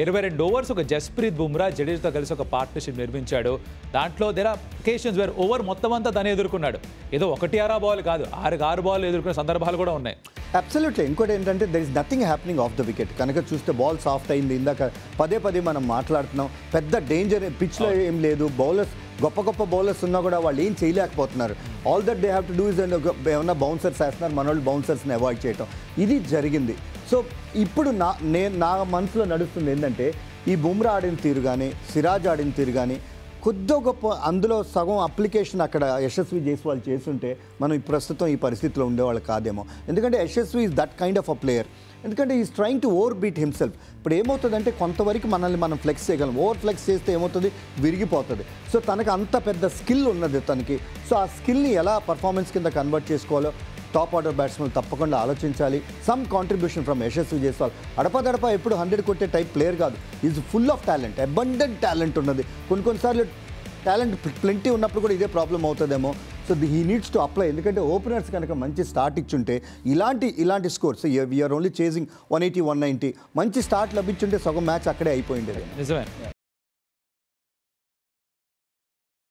22 overs ఒక జస్ప్రీత్ బుమ్రా జడేజాతో కలిసి ఒక పార్ట్నర్షిప్ నిర్మించాడు. దాంట్లో there are occasions where over మొత్తం అంతా తనే ఎదుర్కొన్నాడు. ఏదో 1-6 బాల్ కాదు, 6 బాల్ ఎదుర్కొనే సందర్భాలు కూడా ఉన్నాయి. అబ్సల్యూట్లీ. ఇంకోటి ఏంటంటే there is nothing happening off the wicket. కనుక చూస్తే బాల్ సాఫ్ట్ అయింది. ఇందాక పదే మనం మాట్లాడుతున్నాం. పెద్ద డేంజర్ పిచ్లో ఏం లేదు. బౌలర్స్ గొప్ప బౌలర్స్ ఉన్నా కూడా వాళ్ళు ఏం చేయలేకపోతున్నారు. All that they have to do is ఏమన్నా బౌన్సర్స్ వేస్తున్నారు, మన వాళ్ళు బౌన్సర్స్ని అవాయిడ్ చేయటం, ఇది జరిగింది. సో ఇప్పుడు నా మనసులో నడుస్తుంది ఏంటంటే ఈ బుమ్రా ఆడిన తీరు కానీ సిరాజ్ ఆడిన తీరు కానీ కొద్ది గొప్ప అందులో సగం అప్లికేషన్ అక్కడ యశస్వి జైస్వాల్ చేస్తుంటే మనం ప్రస్తుతం ఈ పరిస్థితిలో ఉండేవాళ్ళు కాదేమో. ఎందుకంటే Yashasvi is that kind of a player. ఎందుకంటే is trying to over beat himself. ఇప్పుడు ఏమవుతుందంటే కొంతవరకు మనల్ని మనం ఫ్లెక్స్ చేయగలం. ఓవర్ ఫ్లెక్స్ చేస్తే ఏమవుతుంది, విరిగిపోతుంది. సో తనకు అంత పెద్ద స్కిల్ ఉన్నది తనకి. సో ఆ స్కిల్ని ఎలా పర్ఫార్మెన్స్ కింద కన్వర్ట్ చేసుకోవాలో టాప్ ఆర్డర్ బ్యాట్స్మెన్ తప్పకుండా ఆలోచించాలి. Some contribution from Yashasvi Jaiswal. అడపదడప ఎప్పుడు 100 కొట్టే టైప్ ప్లేయర్ కాదు. Is full of talent, abundant talent ఉన్నది. కొన్నిసార్లు టాలెంట్ ప్లెంటీ ఉన్నప్పుడు కూడా ఇదే ప్రాబ్లం అవుతుందేమో. So he needs to apply. ఎందుకంటే ఓపెనర్స్ కనుక మంచి స్టార్ట్ ఇచ్చుంటే ఇలాంటి స్కోర్స్ వీఆర్ ఓన్లీ చేసింగ్ 180, 190 మంచి స్టార్ట్ లభించుంటే సగం మ్యాచ్ అక్కడే అయిపోయింది. నిజమే.